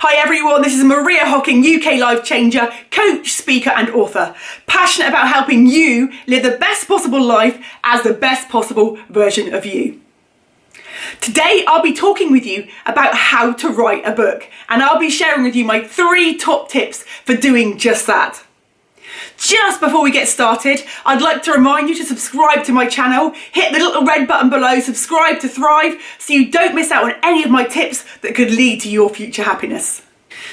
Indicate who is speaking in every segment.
Speaker 1: Hi everyone, this is Maria Hocking, UK life changer, coach, speaker and author. Passionate about helping you live the best possible life as the best possible version of you. Today I'll be talking with you about how to write a book, and I'll be sharing with you my 3 top tips for doing just that. Just before we get started, I'd like to remind you to subscribe to my channel, hit the little red button below, subscribe to thrive, so you don't miss out on any of my tips that could lead to your future happiness.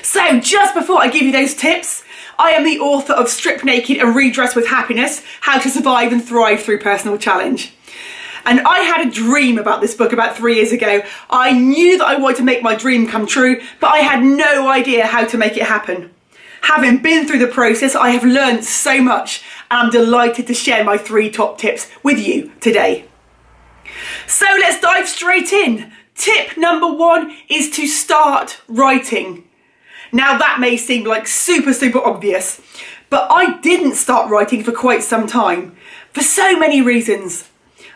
Speaker 1: So just before I give you those tips, I am the author of Strip Naked and Redress with Happiness, How to Survive and Thrive Through Personal Challenge. And I had a dream about this book about 3 years ago. I knew that I wanted to make my dream come true, but I had no idea how to make it happen. Having been through the process, I have learned so much, and I'm delighted to share my 3 top tips with you today. So let's dive straight in. Tip number 1 is to start writing. Now that may seem like super obvious, but I didn't start writing for quite some time, for so many reasons.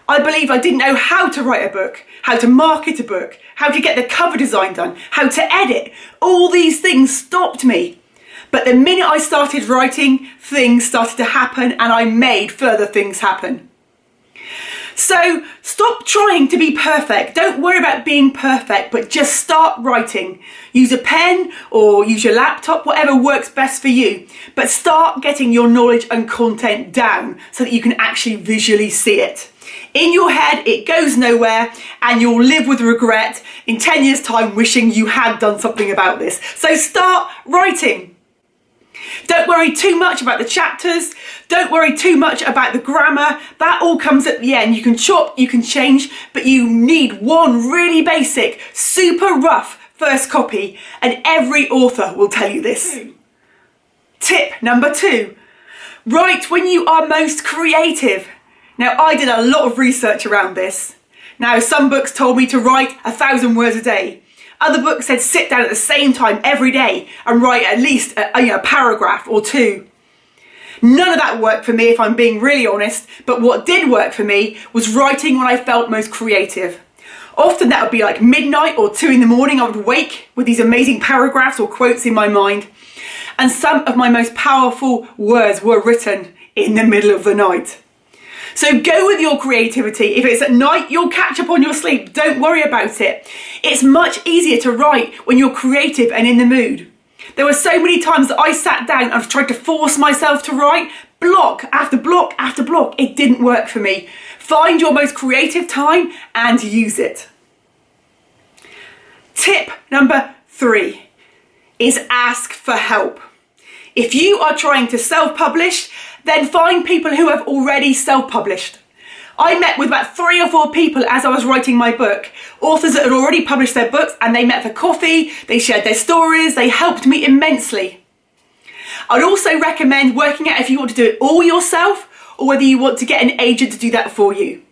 Speaker 1: I believe I didn't know how to write a book, how to market a book, how to get the cover design done, how to edit. All these things stopped me. But the minute I started writing, things started to happen, and I made further things happen. So stop trying to be perfect. Don't worry about being perfect, but just start writing. Use a pen or use your laptop, whatever works best for you. But start getting your knowledge and content down so that you can actually visually see it. In your head, it goes nowhere, and you'll live with regret in 10 years' time wishing you had done something about this. So start writing. Don't worry too much about the chapters. Don't worry too much about the grammar. That all comes at the end. You can chop, you can change, but you need one really basic, super rough first copy, and every author will tell you this. Tip number 2, write when you are most creative. Now, I did a lot of research around this. Now, some books told me to write 1,000 words a day. Other books said sit down at the same time every day and write at least a paragraph or 2. None of that worked for me, if I'm being really honest, but what did work for me was writing when I felt most creative. Often that would be like midnight or 2 in the morning. I would wake with these amazing paragraphs or quotes in my mind, and some of my most powerful words were written in the middle of the night. So go with your creativity. If it's at night, you'll catch up on your sleep. Don't worry about it. It's much easier to write when you're creative and in the mood. There were so many times that I sat down and tried to force myself to write, block after block after block. It didn't work for me. Find your most creative time and use it. Tip number 3 is ask for help. If you are trying to self-publish, then find people who have already self-published. I met with about 3 or 4 people as I was writing my book, authors that had already published their books, and they met for coffee, they shared their stories, they helped me immensely. I'd also recommend working out if you want to do it all yourself or whether you want to get an agent to do that for you.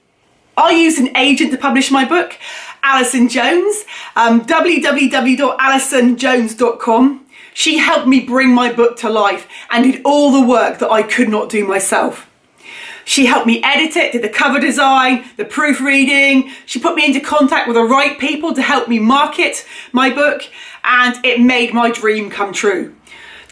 Speaker 1: I used an agent to publish my book, Alison Jones, www.alisonjones.com. She helped me bring my book to life and did all the work that I could not do myself. She helped me edit it, did the cover design, the proofreading. She put me into contact with the right people to help me market my book, and it made my dream come true.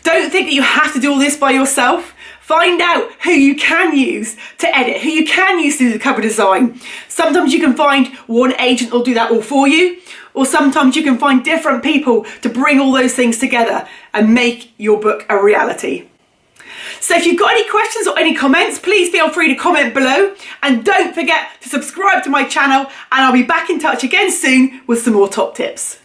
Speaker 1: Don't think that you have to do all this by yourself. Find out who you can use to edit, who you can use to do the cover design. Sometimes you can find one agent will do that all for you, or sometimes you can find different people to bring all those things together and make your book a reality. So if you've got any questions or any comments, please feel free to comment below, and don't forget to subscribe to my channel, and I'll be back in touch again soon with some more top tips.